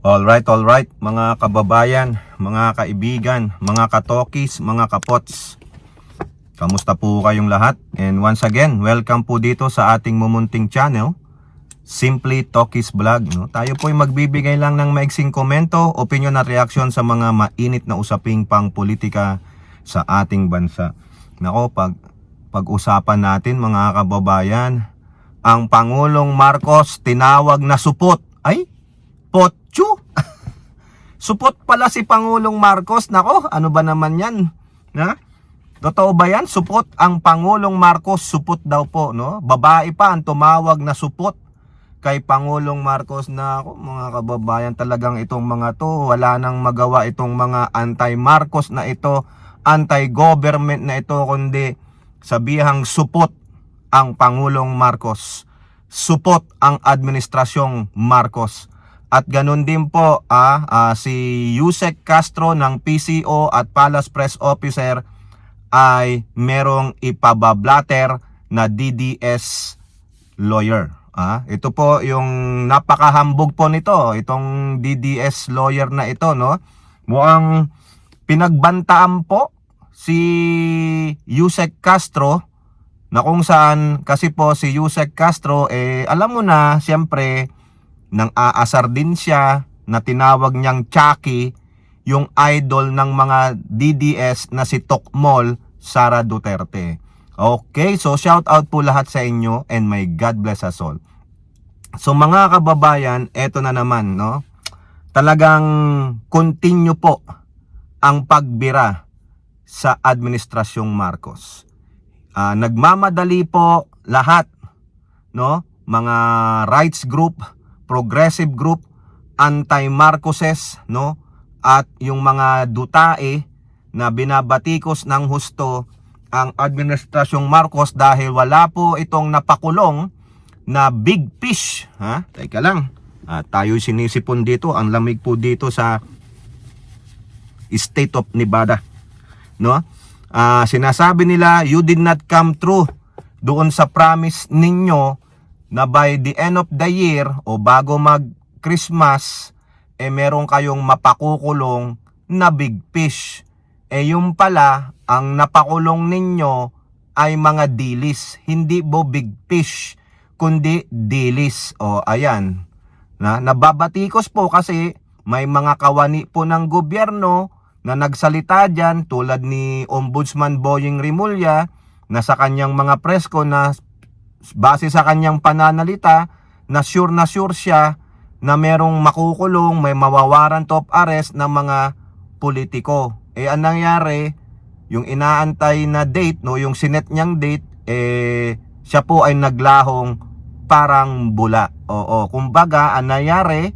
Alright, mga kababayan, mga kaibigan, mga katokis, mga kapots. Kamusta po kayong lahat? And once again, welcome po dito sa ating mumunting channel, Simply Tokis Vlog. No? Tayo po ay magbibigay lang ng maiksing komento, opinion at reaksyon sa mga mainit na usaping pang politika sa ating bansa. Nako, pag-usapan natin mga kababayan, ang Pangulong Marcos tinawag na supot. Ay, potso? Supot pala si Pangulong Marcos. Nako, ano ba naman yan? Na? Totoo ba yan? Supot ang Pangulong Marcos. Supot daw po, no? Babae pa ang tumawag na supot kay Pangulong Marcos. Na ako, mga kababayan, talagang itong mga to, wala nang magawa itong mga anti-Marcos na ito, anti-government na ito, kundi sabihang supot ang Pangulong Marcos. Supot ang administrasyong Marcos. At ganun din po si Yusek Castro ng PCO at Palace Press Officer ay merong ipabablatter na DDS lawyer. Ito po yung napakahambog po nito, itong DDS lawyer na ito, no? Mukhang pinagbantaan po si Yusek Castro, na kung saan kasi po si Yusek Castro alam mo na, siyempre nang aasar din siya na tinawag niyang Chucky yung idol ng mga DDS na si Tokmol Sara Duterte. Okay, so shout out po lahat sa inyo and may God bless us all. So mga kababayan, eto na naman, no? Talagang continue po ang pagbira sa administrasyong Marcos. Nagmamadali po lahat, no? Mga rights group, progressive group, anti-Marcoses, no? At yung mga dutae na binabatikos ng husto ang administrasyong Marcos dahil wala po itong napakulong na big fish. Teka lang. Tayo sinisipon dito. Ang lamig po dito sa state of Nevada, no? Sinasabi nila, you did not come true doon sa promise ninyo na by the end of the year o bago mag-Christmas, meron kayong mapakukulong na big fish. Yung pala, ang napakulong ninyo ay mga dilis. Hindi po big fish, kundi dilis. Ayan. Nababatikos po kasi may mga kawani po ng gobyerno na nagsalita dyan, tulad ni Ombudsman Boying Rimulya, na sa kanyang mga presko na base sa kanyang pananalita na sure siya na merong makukulong, may mawawaran of arrest ng mga politiko. Ang nangyari, yung inaantay na date, no, yung sinet niyang date, siya po ay naglahong parang bula. Kumbaga, ang nangyari,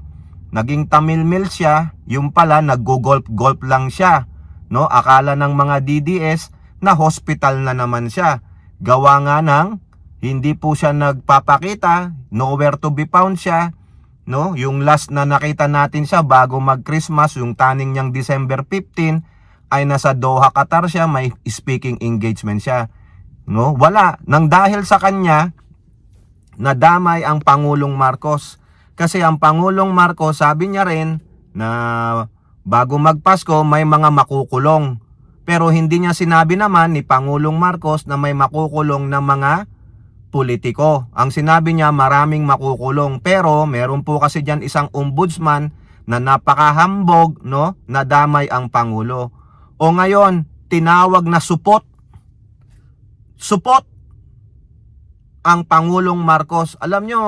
naging tamilmil siya, yung pala nag-golf lang siya, no? Akala ng mga DDS na hospital na naman siya. Gawa nga ng hindi po siya nagpapakita, nowhere to be found siya, no? Yung last na nakita natin siya bago mag-Christmas, yung taning niyang December 15, ay nasa Doha, Qatar siya, may speaking engagement siya, no? Wala. Nang dahil sa kanya, nadamay ang Pangulong Marcos. Kasi ang Pangulong Marcos, sabi niya rin na bago magpasko may mga makukulong. Pero hindi niya sinabi naman ni Pangulong Marcos na may makukulong na mga politiko. Ang sinabi niya, maraming makukulong. Pero meron po kasi diyan isang ombudsman na napakahambog, no? Nadamay ang Pangulo. Ngayon, tinawag na supot. Supot ang Pangulong Marcos. Alam nyo,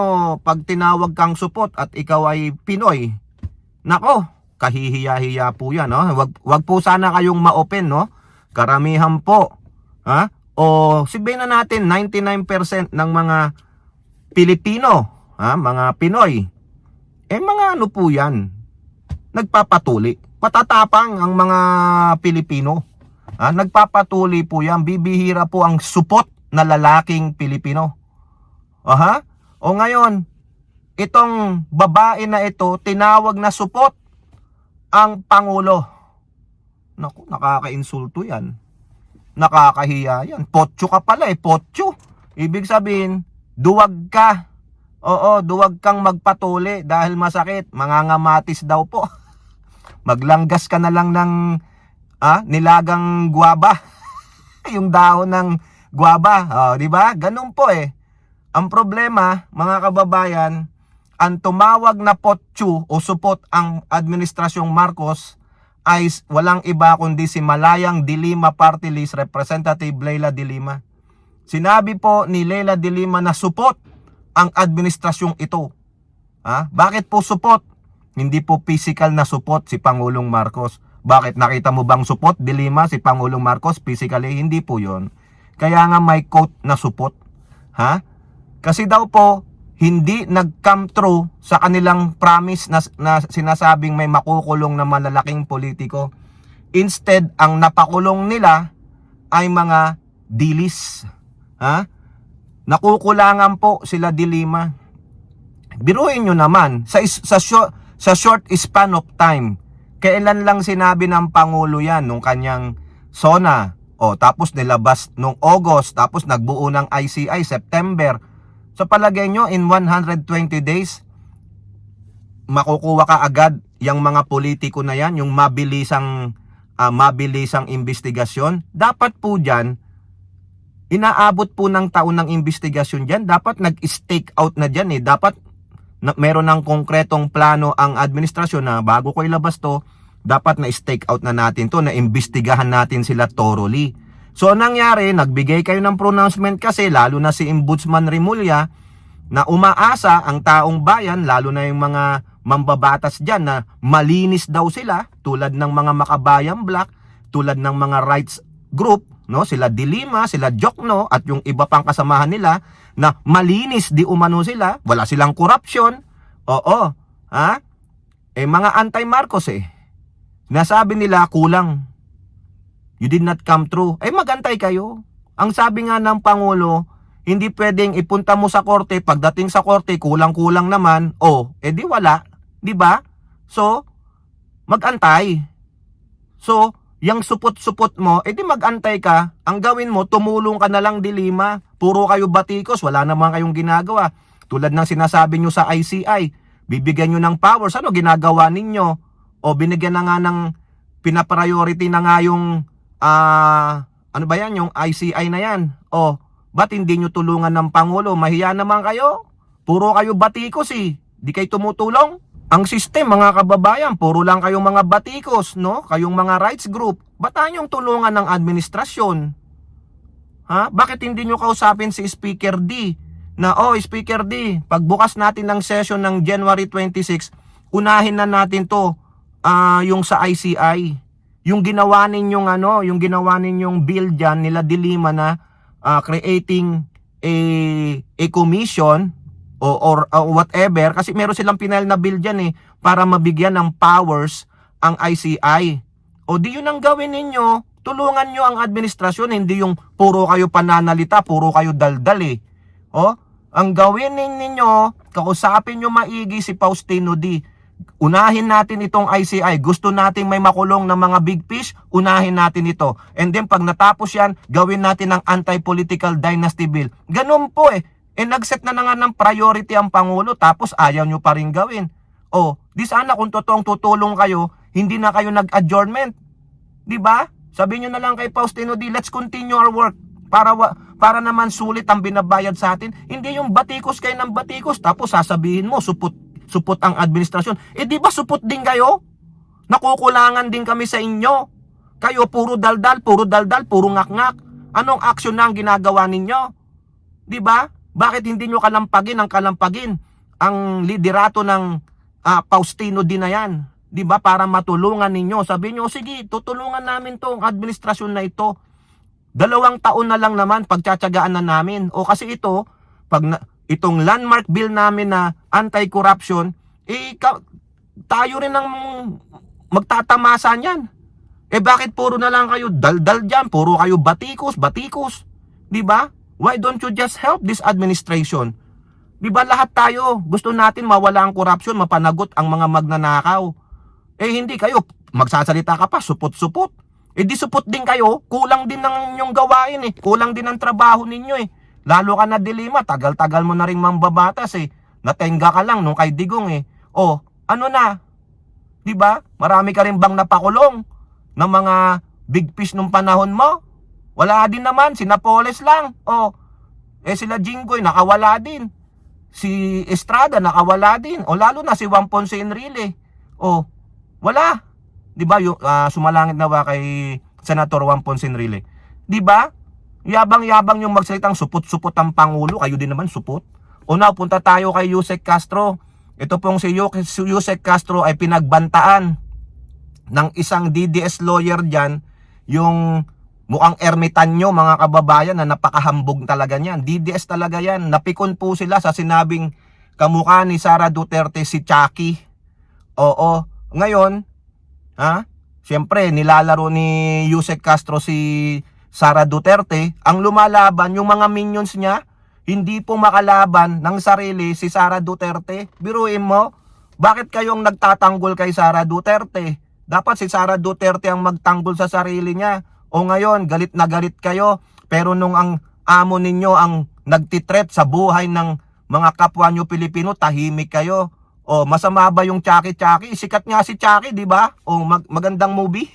pag tinawag kang supot at ikaw ay Pinoy, nako, kahihiya-hiya po yan, no? Wag po sana kayong ma-open, no? Karamihan po, sabihin na natin 99% ng mga Pilipino, mga Pinoy, mga ano po yan, nagpapatuli. Patatapang ang mga Pilipino. Nagpapatuli po yan. Bibihira po ang supot na lalaking Pilipino. Ngayon, itong babae na ito, tinawag na supot ang Pangulo. Naku, nakaka-insulto yan. Nakakahiya yan. Potso ka pala, potso. Ibig sabihin, duwag ka. Oo, duwag kang magpatuli dahil masakit. Mangangamatis daw po. Maglanggas ka na lang ng nilagang guwaba. Yung dahon ng guwaba. Oh, di ba? Ganun po eh. Ang problema, mga kababayan, ang tumawag na potchu o supot ang Administrasyong Marcos ay walang iba kundi si Malayang de Lima Party List Representative Leila de Lima. Sinabi po ni Leila de Lima na supot ang administrasyong ito. Bakit po supot? Hindi po physical na supot si Pangulong Marcos. Bakit? Nakita mo bang supot de Lima si Pangulong Marcos physically? Hindi po yon. Kaya nga may quote na supot. Kasi daw po, hindi nag-come true sa kanilang promise na sinasabing may makukulong na malalaking politiko. Instead, ang napakulong nila ay mga dilis. Nakukulangan po sila de Lima. Biruin nyo naman, sa short span of time, kailan lang sinabi ng Pangulo yan nung kanyang SONA, tapos nilabas nung August, tapos nagbuo ng ICI September. So palagay nyo, in 120 days, makukuha ka agad yung mga politiko na yan, yung mabilisang investigasyon. Dapat po dyan, inaabot po ng taon ng investigasyon dyan. Dapat nag-stake out na dyan eh. Dapat meron ng konkretong plano ang administrasyon na bago ko ilabas to, dapat na-stake out na natin to, na imbestigahan natin sila thoroughly. So nangyari, nagbigay kayo ng pronouncement kasi, lalo na si Ombudsman Remulla, na umaasa ang taong bayan, lalo na yung mga mambabatas dyan na malinis daw sila, tulad ng mga Makabayan Black, tulad ng mga rights group, sila de Lima, sila Jokno, at yung iba pang kasamahan nila, na malinis di umano sila, wala silang korupsyon. Mga anti-Marcos nasabi nila kulang. You did not come true. Magantay kayo. Ang sabi nga ng Pangulo, hindi pwedeng ipunta mo sa korte, pagdating sa korte, kulang-kulang naman, di wala. Di ba? So, magantay. So, yung supot-supot mo, di magantay ka. Ang gawin mo, tumulong ka na lang de Lima. Puro kayo batikos, wala naman kayong ginagawa. Tulad ng sinasabi nyo sa ICI, bibigyan nyo ng powers. Ano ginagawa ninyo? Binigyan na nga ng, pinapriority na nga yung, yung ICI na yan. Ba't hindi nyo tulungan ng Pangulo? Mahiya naman kayo. Puro kayo batikos Di kayo tumutulong. Ang system, mga kababayan, puro lang kayong mga batikos, Kayong mga rights group. Ba't yung tulungan ng administrasyon? Bakit hindi nyo kausapin si Speaker D? Na, Speaker D, pagbukas natin ng session ng January 26, unahin na natin to, yung sa ICI. Yung ginawa ninyong bill dyan, nila de Lima na, creating a commission or whatever, kasi meron silang pinal na bill dyan para mabigyan ng powers ang ICI. Di yun ang gawin ninyo. Tulungan nyo ang administrasyon, hindi yung puro kayo pananalita, puro kayo daldal ang gawin ninyo, kausapin nyo maigi si Faustino D. Unahin natin itong ICI. Gusto nating may makulong ng mga big fish, unahin natin ito. And then pag natapos yan, gawin natin ang anti-political dynasty bill. Ganun po nag-set na nga ng priority ang Pangulo, tapos ayaw nyo pa rin gawin. Di sana kung totoong tutulong kayo, hindi na kayo nag-adjournment. Di ba? Sabihin nyo na lang kay Faustino D, let's continue our work. Para naman sulit ang binabayad sa atin. Hindi yung batikos kayo ng batikos, tapos sasabihin mo, supot ang administrasyon. Di ba supot din kayo? Nakukulangan din kami sa inyo. Kayo puro daldal, puro ngak-ngak. Anong aksyon na ang ginagawa ninyo? Di ba? Bakit hindi nyo kalampagin ang liderato ng Faustino D na yan? Di ba? Para matulungan ninyo. Sabi nyo, sige, tutulungan namin tong administrasyon na ito. 2 taon na lang naman, pagtsatsagaan na namin. Kasi itong landmark bill namin na anti-corruption, tayo rin ang magtatamasa niyan. Bakit puro na lang kayo daldal dyan? Puro kayo batikos. Di ba? Why don't you just help this administration? Di ba lahat tayo gusto natin mawala ang corruption, mapanagot ang mga magnanakaw. Hindi kayo, magsasalita ka pa, supot-supot. Di supot din kayo, kulang din ng inyong gawain kulang din ang trabaho ninyo Lalo ka na de Lima, tagal-tagal mo na rin mambabatas natenga ka lang nung kay Digong eh. O, ano na? 'Di ba? Marami ka rin bang napakulong ng mga big fish nung panahon mo? Wala din naman, si Napoles lang. O, sila Jinggoy nakawala din. Si Estrada nakawala din. O lalo na si Juan Ponce Enrile. O, wala. 'Di ba? Sumalangit na ba kay Senator Juan Ponce Enrile? 'Di ba? Yabang-yabang yung magsalitang supot-supot ang Pangulo. Kayo din naman supot. O na, punta tayo kay Yusek Castro. Ito pong si Yusek Castro ay pinagbantaan ng isang DDS lawyer dyan, yung mukhang ermitanyo mga kababayan na napakahambog talaga niyan. DDS talaga yan. Napikon po sila sa sinabing kamukha ni Sara Duterte si Chucky. Oo. Ngayon, siyempre nilalaro ni Yusek Castro si Sara Duterte. Ang lumalaban, yung mga minions niya, hindi po makalaban ng sarili si Sara Duterte. Biruin mo, bakit kayong nagtatanggol kay Sara Duterte? Dapat si Sara Duterte ang magtanggol sa sarili niya. O ngayon, galit na galit kayo. Pero nung ang amo ninyo ang nagtitreat sa buhay ng mga kapwa nyo Pilipino, tahimik kayo. O masama ba yung Chucky? Sikat nga si Chucky, di ba? O magandang movie.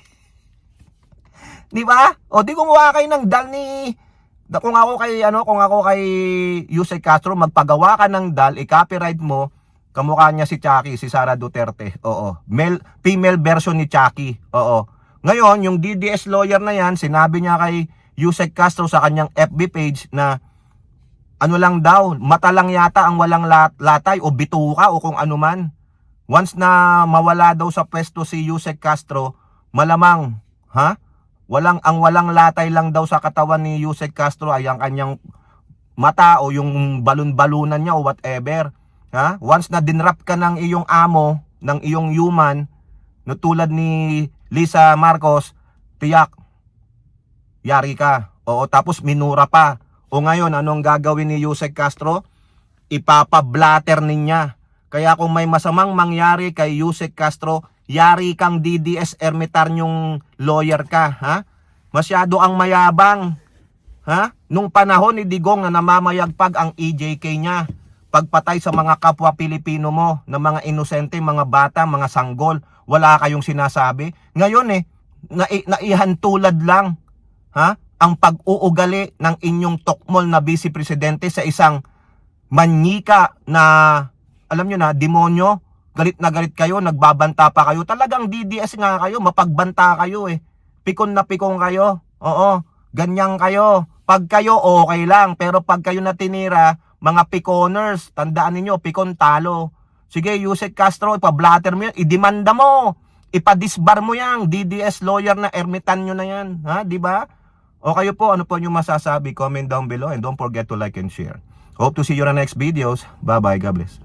Di ba? O di gumawa kayo ng dal ni... Kung ako kay Yusek Castro, magpagawa ka ng dal, i-copyright mo, kamukha niya si Chucky, si Sara Duterte. Oo. Female version ni Chucky. Oo. Ngayon, yung DDS lawyer na yan, sinabi niya kay Yusek Castro sa kanyang FB page na ano lang daw, mata lang yata ang walang latay o bituka o kung ano man. Once na mawala daw sa pwesto si Yusek Castro, malamang, walang latay lang daw sa katawan ni Yusek Castro ay ang kanyang mata o yung balon-balunan niya o whatever. Once na dinrap ka ng iyong amo, ng iyong human, no, tulad ni Lisa Marcos, tiyak, yari ka. Oo, tapos minura pa. O ngayon, anong gagawin ni Yusek Castro? Ipapablatter niya. Kaya kung may masamang mangyari kay Yusek Castro, yari kang DDS ermitanyong lawyer ka, Masyado ang mayabang, Nung panahon ni Digong na namamayagpag ang EJK niya, pagpatay sa mga kapwa Pilipino mo, na mga inosente, mga bata, mga sanggol, wala kayong sinasabi. Ngayon naihantulad lang, ang pag-uugali ng inyong tokmol na vice presidente sa isang manyika na, alam nyo na, demonyo. Galit na galit kayo, nagbabanta pa kayo. Talagang DDS nga kayo, mapagbanta kayo eh. Pikon na pikon kayo. Oo, ganyan kayo. Pag kayo okay lang, pero pag kayo na tinira, mga pikoners, tandaan niyo, pikon talo. Sige, Yusek Castro, ipablatter mo yan, idemanda mo. Ipadisbar mo yan, DDS lawyer na ermitanyo na yan. Di ba? O kayo po, ano po yung masasabi? Comment down below and don't forget to like and share. Hope to see you on the next videos. Bye-bye. God bless.